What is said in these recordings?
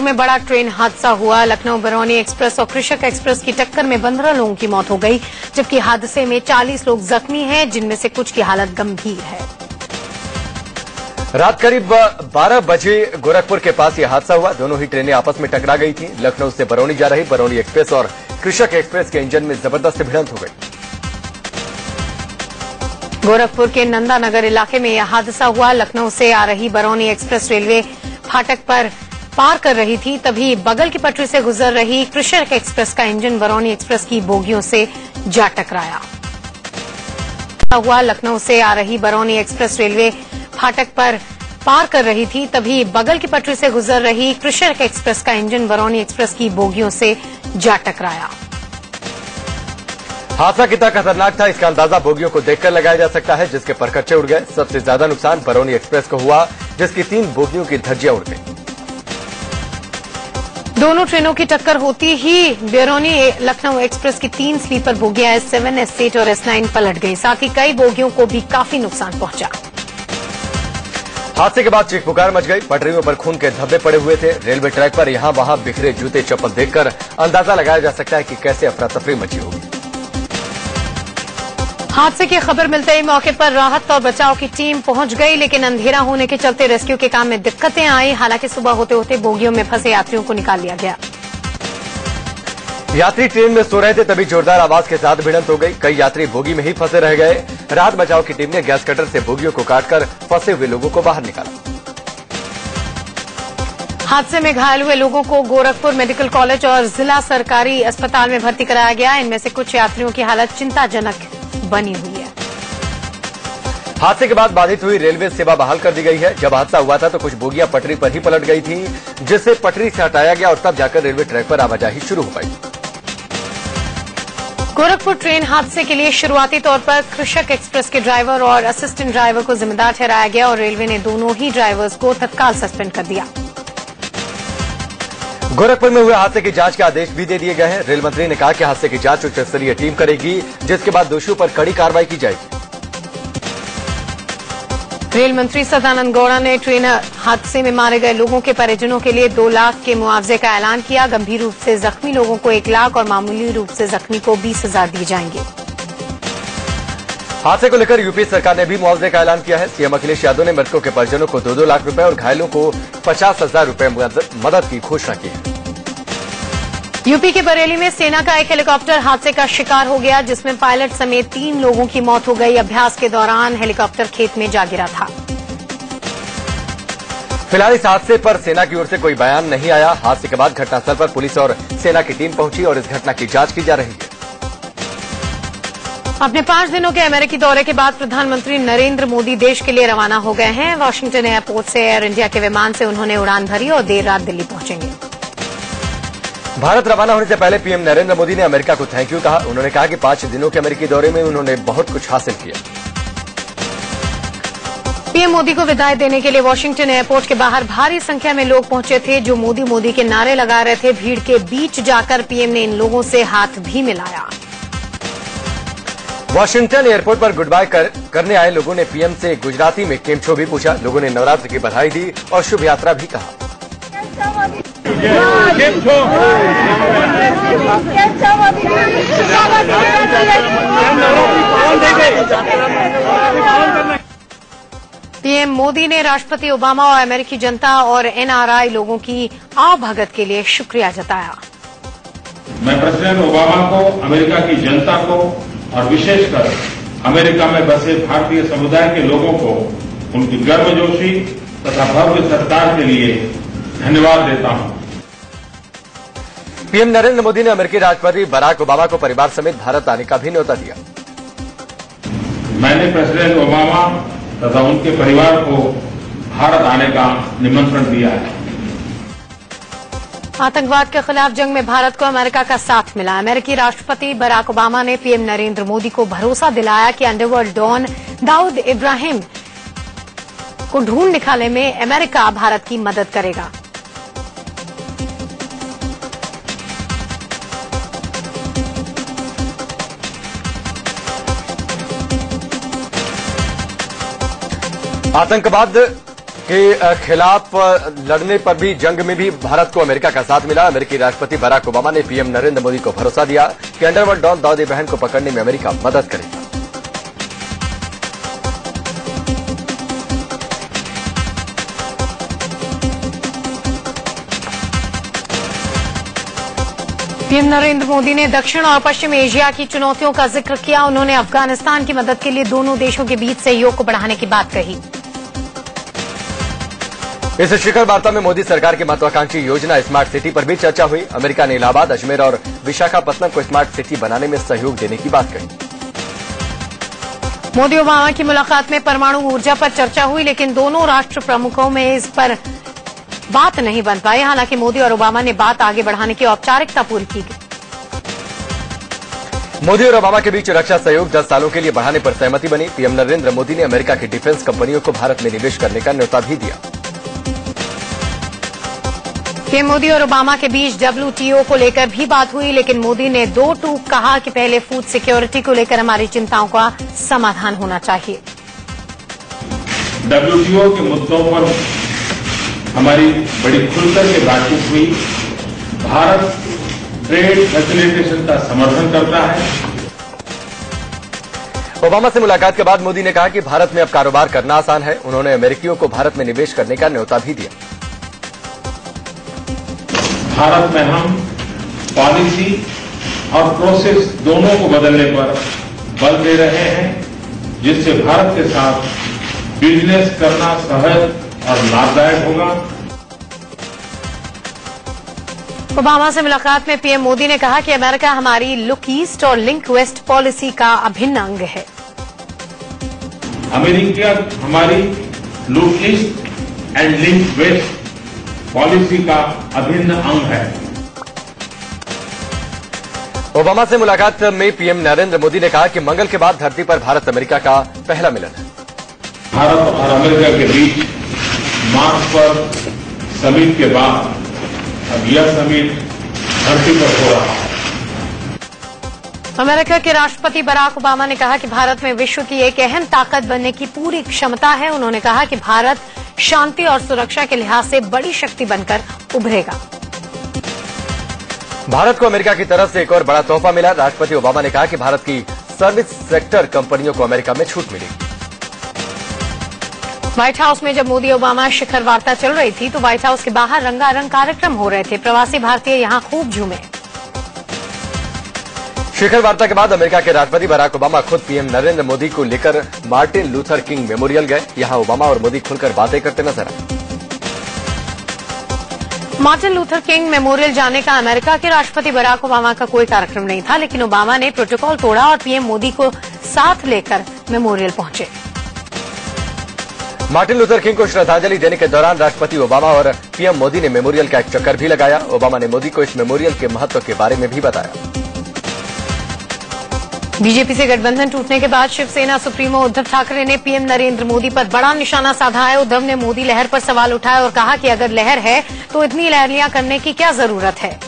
में बड़ा ट्रेन हादसा हुआ। लखनऊ बरौनी एक्सप्रेस और कृषक एक्सप्रेस की टक्कर में 15 लोगों की मौत हो गई, जबकि हादसे में 40 लोग जख्मी हैं, जिनमें से कुछ की हालत गंभीर है। रात करीब 12 बजे गोरखपुर के पास यह हादसा हुआ। दोनों ही ट्रेनें आपस में टकरा गई थी। लखनऊ से बरौनी जा रही बरौनी एक्सप्रेस और कृषक एक्सप्रेस के इंजन में जबरदस्त भिड़ंत हो गई। गोरखपुर के नंदानगर इलाके में यह हादसा हुआ। लखनऊ से आ रही बरौनी एक्सप्रेस रेलवे फाटक पर पार कर रही थी, तभी बगल की पटरी से गुजर रही कृषक एक्सप्रेस का इंजन बरौनी एक्सप्रेस की बोगियों से जा टकराया। लखनऊ से आ रही बरौनी एक्सप्रेस रेलवे फाटक पर पार कर रही थी, तभी बगल की पटरी से गुजर रही कृषक एक्सप्रेस का इंजन बरौनी एक्सप्रेस की बोगियों से जा टकराया। हादसा कितना खतरनाक था, इसका अंदाजा बोगियों को देखकर लगाया जा सकता है, जिसके परखच्चे उड़ गए। सबसे ज्यादा नुकसान बरौनी एक्सप्रेस को हुआ, जिसकी 3 बोगियों की धज्जियां उड़ गई। दोनों ट्रेनों की टक्कर होती ही बरौनी लखनऊ एक्सप्रेस की 3 स्लीपर बोगियां S7, S8 और S9 पलट गई। साथ ही कई बोगियों को भी काफी नुकसान पहुंचा। हादसे के बाद चीख पुकार मच गई। पटरियों पर खून के धब्बे पड़े हुए थे। रेलवे ट्रैक पर यहां वहां बिखरे जूते चप्पल देखकर अंदाजा लगाया जा सकता है कि कैसे अफरा तफरी मची होगी। हादसे की खबर मिलते ही मौके पर राहत और बचाव की टीम पहुंच गई, लेकिन अंधेरा होने के चलते रेस्क्यू के काम में दिक्कतें आई। हालांकि सुबह होते होते बोगियों में फंसे यात्रियों को निकाल लिया गया। यात्री ट्रेन में सो रहे थे, तभी जोरदार आवाज के साथ भिड़ंत हो गई। कई यात्री बोगी में ही फंसे रह गए। राहत बचाव की टीम ने गैस कटर से बोगियों को काटकर फंसे हुए लोगों को बाहर निकाला। हादसे में घायल हुए लोगों को गोरखपुर मेडिकल कॉलेज और जिला सरकारी अस्पताल में भर्ती कराया गया। इनमें से कुछ यात्रियों की हालत चिंताजनक बनी हुई है। हादसे के बाद बाधित हुई रेलवे सेवा बहाल कर दी गई है। जब हादसा हुआ था तो कुछ बोगियां पटरी पर ही पलट गई थी, जिसे पटरी से हटाया गया और तब जाकर रेलवे ट्रैक पर आवाजाही शुरू हो पाई। गोरखपुर ट्रेन हादसे के लिए शुरुआती तौर पर कृषक एक्सप्रेस के ड्राइवर और असिस्टेंट ड्राइवर को जिम्मेदार ठहराया गया और रेलवे ने दोनों ही ड्राइवर्स को तत्काल सस्पेंड कर दिया। गोरखपुर में हुए हादसे की जांच के आदेश भी दे दिए गए हैं। रेल मंत्री ने कहा कि हादसे की जांच उच्च स्तरीय टीम करेगी, जिसके बाद दोषियों पर कड़ी कार्रवाई की जाएगी। रेल मंत्री सदानंद गौड़ा ने ट्रेन हादसे में मारे गए लोगों के परिजनों के लिए 2 लाख के मुआवजे का ऐलान किया। गंभीर रूप से जख्मी लोगों को 1 लाख और मामूली रूप से जख्मी को 20,000 दिए जाएंगे। हादसे को लेकर यूपी सरकार ने भी मुआवजे का ऐलान किया है। सीएम अखिलेश यादव ने मृतकों के परिजनों को 2-2 लाख रुपए और घायलों को 50,000 रुपए मदद की घोषणा की है। यूपी के बरेली में सेना का एक हेलीकॉप्टर हादसे का शिकार हो गया, जिसमें पायलट समेत 3 लोगों की मौत हो गई। अभ्यास के दौरान हेलीकॉप्टर खेत में जा गिरा था। फिलहाल इस हादसे पर सेना की ओर से कोई बयान नहीं आया। हादसे के बाद घटनास्थल पर पुलिस और सेना की टीम पहुंची और इस घटना की जांच की जा रही है। अपने 5 दिनों के अमेरिकी दौरे के बाद प्रधानमंत्री नरेंद्र मोदी देश के लिए रवाना हो गए हैं। वाशिंगटन एयरपोर्ट से एयर इंडिया के विमान से उन्होंने उड़ान भरी और देर रात दिल्ली पहुंचेंगे। भारत रवाना होने से पहले पीएम नरेंद्र मोदी ने अमेरिका को थैंक यू कहा। उन्होंने कहा कि 5 दिनों के अमेरिकी दौरे में उन्होंने बहुत कुछ हासिल किया। पीएम मोदी को विदाई देने के लिए वाशिंगटन एयरपोर्ट के बाहर भारी संख्या में लोग पहुंचे थे, जो मोदी मोदी के नारे लगा रहे थे। भीड़ के बीच जाकर पीएम ने इन लोगों से हाथ भी मिलाया। वाशिंगटन एयरपोर्ट पर गुड बाय करने आए लोगों ने पीएम से गुजराती में केम छो भी पूछा। लोगों ने नवरात्र की बधाई दी और शुभ यात्रा भी कहा। पीएम मोदी ने राष्ट्रपति ओबामा और अमेरिकी जनता और एनआरआई लोगों की आवभगत के लिए शुक्रिया जताया। मैं प्रेसिडेंट ओबामा को, अमेरिका की जनता को और विशेषकर अमेरिका में बसे भारतीय समुदाय के लोगों को उनकी गर्मजोशी तथा भव्य सत्कार के लिए धन्यवाद देता हूं। पीएम नरेंद्र मोदी ने अमेरिकी राष्ट्रपति बराक ओबामा को परिवार समेत भारत आने का भी न्योता दिया। मैंने प्रेसिडेंट ओबामा तथा उनके परिवार को भारत आने का निमंत्रण दिया है। आतंकवाद के खिलाफ जंग में भारत को अमेरिका का साथ मिला। अमेरिकी राष्ट्रपति बराक ओबामा ने पीएम नरेंद्र मोदी को भरोसा दिलाया कि अंडरवर्ल्ड डॉन दाऊद इब्राहिम को ढूंढ निकालने में अमेरिका भारत की मदद करेगा। आतंकवाद के खिलाफ लड़ने पर भी, जंग में भी भारत को अमेरिका का साथ मिला। अमेरिकी राष्ट्रपति बराक ओबामा ने पीएम नरेंद्र मोदी को भरोसा दिया कि अंडरवर्ल्ड डॉन दाऊद इब्राहिम को पकड़ने में अमेरिका मदद करेगा। पीएम नरेंद्र मोदी ने दक्षिण और पश्चिम एशिया की चुनौतियों का जिक्र किया। उन्होंने अफगानिस्तान की मदद के लिए दोनों देशों के बीच सहयोग को बढ़ाने की बात कही। इस शिखर वार्ता में मोदी सरकार की महत्वाकांक्षी योजना स्मार्ट सिटी पर भी चर्चा हुई। अमेरिका ने इलाहाबाद, अजमेर और विशाखापत्तनम को स्मार्ट सिटी बनाने में सहयोग देने की बात कही। मोदी ओबामा की मुलाकात में परमाणु ऊर्जा पर चर्चा हुई, लेकिन दोनों राष्ट्र प्रमुखों में इस पर बात नहीं बन पाई। हालांकि मोदी और ओबामा ने बात आगे बढ़ाने की औपचारिकता पूरी की गई। मोदी और ओबामा के बीच रक्षा सहयोग 10 सालों के लिए बढ़ाने पर सहमति बनी। पीएम नरेंद्र मोदी ने अमेरिका की डिफेंस कंपनियों को भारत में निवेश करने का न्योता भी दिया। पीएम मोदी और ओबामा के बीच WTO को लेकर भी बात हुई, लेकिन मोदी ने दो टूक कहा कि पहले फूड सिक्योरिटी को लेकर हमारी चिंताओं का समाधान होना चाहिए। WTO के मुद्दों पर हमारी बड़ी खुलकर के बातचीत हुई। भारत ट्रेड फैसिलिटेशन का समर्थन करता है। ओबामा से मुलाकात के बाद मोदी ने कहा कि भारत में अब कारोबार करना आसान है। उन्होंने अमेरिकियों को भारत में निवेश करने का न्योता भी दिया। भारत में हम पॉलिसी और प्रोसेस दोनों को बदलने पर बल दे रहे हैं, जिससे भारत के साथ बिजनेस करना सहज और लाभदायक होगा। ओबामा से मुलाकात में पीएम मोदी ने कहा कि अमेरिका हमारी लुक ईस्ट और लिंक वेस्ट पॉलिसी का अभिन्न अंग है। अमेरिका हमारी look east and link west policy का अभिन्न अंग है। ओबामा से मुलाकात में पीएम नरेंद्र मोदी ने कहा कि मंगल के बाद धरती पर भारत अमेरिका का पहला मिलन है। भारत और अमेरिका के बीच मार्च पर समिट के बाद अब यह समिट धरती पर हो रहा है। अमेरिका के राष्ट्रपति बराक ओबामा ने कहा कि भारत में विश्व की एक अहम ताकत बनने की पूरी क्षमता है। उन्होंने कहा कि भारत शांति और सुरक्षा के लिहाज से बड़ी शक्ति बनकर उभरेगा। भारत को अमेरिका की तरफ से एक और बड़ा तोहफा मिला। राष्ट्रपति ओबामा ने कहा कि भारत की सर्विस सेक्टर कंपनियों को अमेरिका में छूट मिलेगी। व्हाइट हाउस में जब मोदी ओबामा शिखर वार्ता चल रही थी तो व्हाइट हाउस के बाहर रंगारंग कार्यक्रम हो रहे थे। प्रवासी भारतीय यहां खूब झूमे। शिखर वार्ता के बाद अमेरिका के राष्ट्रपति बराक ओबामा खुद पीएम नरेंद्र मोदी को लेकर मार्टिन लूथर किंग मेमोरियल गए। यहां ओबामा और मोदी खुलकर बातें करते नजर आए। मार्टिन लूथर किंग मेमोरियल जाने का अमेरिका के राष्ट्रपति बराक ओबामा का कोई कार्यक्रम नहीं था, लेकिन ओबामा ने प्रोटोकॉल तोड़ा और पीएम मोदी को साथ लेकर मेमोरियल पहुंचे। मार्टिन लूथर किंग को श्रद्धांजलि देने के दौरान राष्ट्रपति ओबामा और पीएम मोदी ने मेमोरियल का एक चक्कर भी लगाया। ओबामा ने मोदी को इस मेमोरियल के महत्व के बारे में भी बताया। बीजेपी से गठबंधन टूटने के बाद शिवसेना सुप्रीमो उद्धव ठाकरे ने पीएम नरेंद्र मोदी पर बड़ा निशाना साधा है। उद्धव ने मोदी लहर पर सवाल उठाया और कहा कि अगर लहर है तो इतनी लहरियां करने की क्या जरूरत है।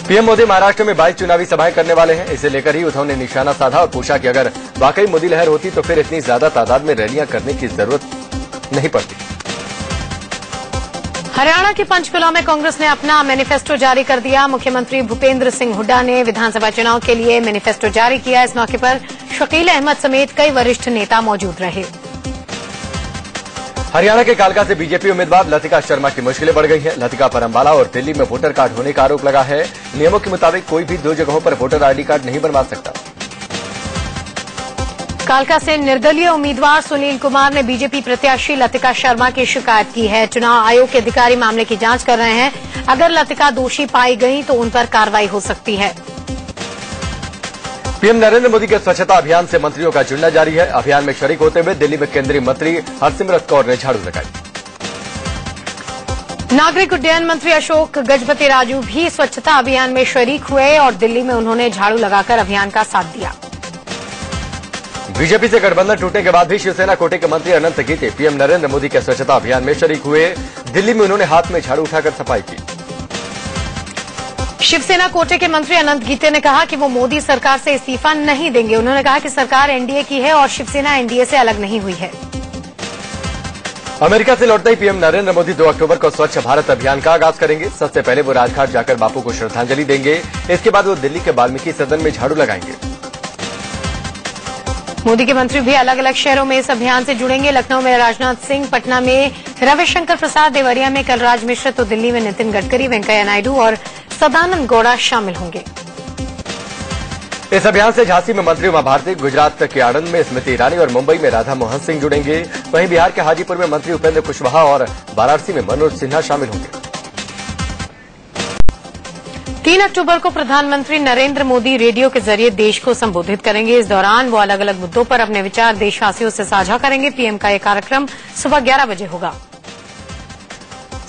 पीएम मोदी महाराष्ट्र में 22 चुनावी सभाएं करने वाले हैं। इसे लेकर ही उद्धव ने निशाना साधा और पूछा कि अगर वाकई मोदी लहर होती तो फिर इतनी ज्यादा तादाद में रैलियां करने की जरूरत नहीं पड़ती। हरियाणा के पंचकुला में कांग्रेस ने अपना मैनिफेस्टो जारी कर दिया। मुख्यमंत्री भूपेंद्र सिंह हुड्डा ने विधानसभा चुनाव के लिए मैनिफेस्टो जारी किया। इस मौके पर शकील अहमद समेत कई वरिष्ठ नेता मौजूद रहे। हरियाणा के कालका से बीजेपी उम्मीदवार लतिका शर्मा की मुश्किलें बढ़ गई हैं। लतिका पर अंबाला और दिल्ली में वोटर कार्ड होने का आरोप लगा है। नियमों के मुताबिक कोई भी 2 जगहों पर वोटर आईडी कार्ड नहीं बनवा सकता। कालका से निर्दलीय उम्मीदवार सुनील कुमार ने बीजेपी प्रत्याशी लतिका शर्मा की शिकायत की है। चुनाव आयोग के अधिकारी मामले की जांच कर रहे हैं। अगर लतिका दोषी पाई गई तो उन पर कार्रवाई हो सकती है। पीएम नरेंद्र मोदी के स्वच्छता अभियान से मंत्रियों का जुड़ना जारी है। अभियान में शरीक होते हुए दिल्ली में केंद्रीय मंत्री हरसिमरत कौर ने झाड़ू लगाई। नागरिक उड्डयन मंत्री अशोक गजपति राजू भी स्वच्छता अभियान में शरीक हुए और दिल्ली में उन्होंने झाड़ू लगाकर अभियान का साथ दिया। बीजेपी से गठबंधन टूटने के बाद भी शिवसेना कोटे के मंत्री अनंत गीते पीएम नरेंद्र मोदी के स्वच्छता अभियान में शरीक हुए। दिल्ली में उन्होंने हाथ में झाड़ू उठाकर सफाई की। शिवसेना कोटे के मंत्री अनंत गीते ने कहा कि वो मोदी सरकार से इस्तीफा नहीं देंगे। उन्होंने कहा कि सरकार एनडीए की है और शिवसेना एनडीए से अलग नहीं हुई है। अमेरिका से लौटते ही पीएम नरेंद्र मोदी 2 अक्टूबर को स्वच्छ भारत अभियान का आगाज करेंगे। सबसे पहले वो राजघाट जाकर बापू को श्रद्धांजलि देंगे। इसके बाद वो दिल्ली के वाल्मीकि सदन में झाड़ू लगाएंगे। मोदी के मंत्री भी अलग अलग शहरों में इस अभियान से जुड़ेंगे। लखनऊ में राजनाथ सिंह, पटना में रविशंकर प्रसाद, देवरिया में कलराज मिश्र तो दिल्ली में नितिन गडकरी, वेंकैया नायडू और सदानंद गौड़ा शामिल होंगे। इस अभियान से झांसी में मंत्री उमा भारती, गुजरात के आणंद में स्मृति ईरानी और मुंबई में राधा मोहन सिंह जुड़ेंगे। वहीं बिहार के हाजीपुर में मंत्री उपेंद्र कुशवाहा और वाराणसी में मनोज सिन्हा शामिल होंगे। 3 अक्टूबर को प्रधानमंत्री नरेंद्र मोदी रेडियो के जरिए देश को संबोधित करेंगे। इस दौरान वो अलग अलग मुद्दों पर अपने विचार देशवासियों से साझा करेंगे। पीएम का यह कार्यक्रम सुबह 11 बजे होगा।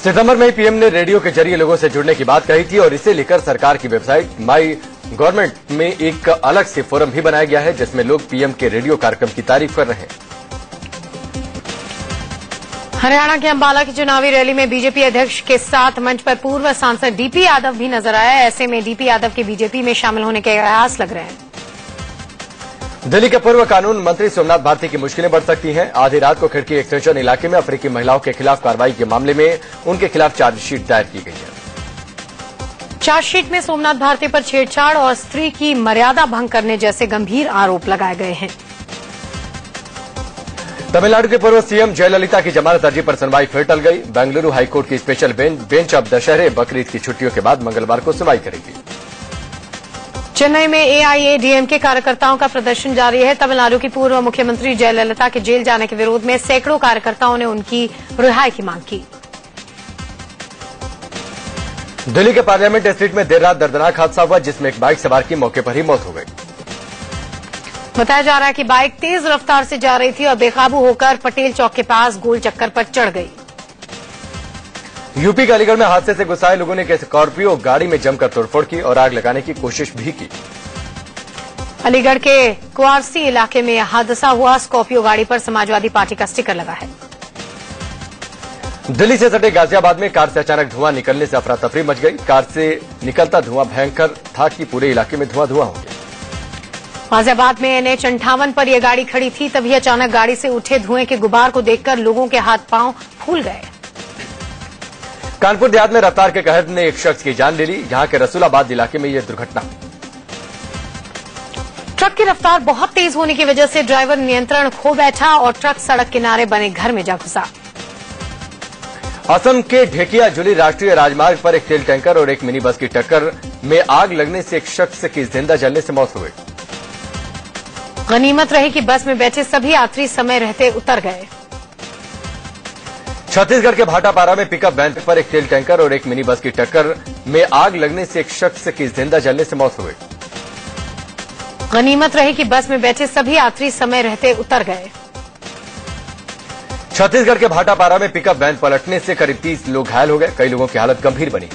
सितंबर में ही पीएम ने रेडियो के जरिए लोगों से जुड़ने की बात कही थी और इसे लेकर सरकार की वेबसाइट माई गवर्नमेंट में एक अलग से फोरम भी बनाया गया है, जिसमें लोग पीएम के रेडियो कार्यक्रम की तारीफ कर रहे हैं। हरियाणा के अंबाला की चुनावी रैली में बीजेपी अध्यक्ष के साथ मंच पर पूर्व सांसद डीपी यादव भी नजर आया। ऐसे में डीपी यादव के बीजेपी में शामिल होने के प्रयास लग रहे हैं। दिल्ली के पूर्व कानून मंत्री सोमनाथ भारती की मुश्किलें बढ़ सकती हैं। आधी रात को खिड़की एक्सटेंशन इलाके में अफ्रीकी महिलाओं के खिलाफ कार्रवाई के मामले में उनके खिलाफ चार्जशीट दायर की गई है। चार्जशीट में सोमनाथ भारती पर छेड़छाड़ और स्त्री की मर्यादा भंग करने जैसे गंभीर आरोप लगाए गए हैं। तमिलनाडु के पूर्व सीएम जयललिता की जमानत अर्जी पर सुनवाई फिर टल गई। बेंगलुरु हाईकोर्ट की स्पेशल बेंच अब दशहरे बकरीद की छुट्टियों के बाद मंगलवार को सुनवाई करेगी। चेन्नई में एआईएडीएमके कार्यकर्ताओं का प्रदर्शन जारी है। तमिलनाडु की पूर्व मुख्यमंत्री जयललिता के जेल जाने के विरोध में सैकड़ों कार्यकर्ताओं ने उनकी रिहाई की मांग की। दिल्ली के पार्लियामेंट स्ट्रीट में देर रात दर्दनाक हादसा हुआ, जिसमें एक बाइक सवार की मौके पर ही मौत हो गई। बताया जा रहा है कि बाइक तेज रफ्तार से जा रही थी और बेकाबू होकर पटेल चौक के पास गोल चक्कर पर चढ़ गई। यूपी के अलीगढ़ में हादसे से गुस्साए लोगों ने स्कॉर्पियो गाड़ी में जमकर तोड़फोड़ की और आग लगाने की कोशिश भी की। अलीगढ़ के कुआरसी इलाके में यह हादसा हुआ। स्कॉर्पियो गाड़ी पर समाजवादी पार्टी का स्टिकर लगा है। दिल्ली से सटे गाजियाबाद में कार से अचानक धुआं निकलने से अफरा तफरी मच गई। कार से निकलता धुआं भयंकर था कि पूरे इलाके में धुआं हो गया। गाजियाबाद में NH 58 पर यह गाड़ी खड़ी थी, तभी अचानक गाड़ी से उठे धुएं के गुबार को देखकर लोगों के हाथ पांव फूल गए। कानपुर देहात में रफ्तार के कहर ने एक शख्स की जान ले ली। यहां के रसूलाबाद इलाके में यह दुर्घटना। ट्रक की रफ्तार बहुत तेज होने की वजह से ड्राइवर नियंत्रण खो बैठा और ट्रक सड़क किनारे बने घर में जा घुसा। असम के ढेकिया जुली राष्ट्रीय राजमार्ग पर एक तेल टैंकर और एक मिनी बस की टक्कर में आग लगने से एक शख्स की जिंदा जलने से मौत हो गई। गनीमत रही कि बस में बैठे सभी यात्री समय रहते उतर गए। छत्तीसगढ़ के भाटापारा में पिकअप वैन पर एक तेल टैंकर और एक मिनी बस की टक्कर में आग लगने से एक शख्स की जिंदा जलने से मौत हो गई। गनीमत रही कि बस में बैठे सभी यात्री समय रहते उतर गए। छत्तीसगढ़ के भाटापारा में पिकअप वैन पलटने से करीब 30 लोग घायल हो गए। कई लोगों की हालत गंभीर बनी।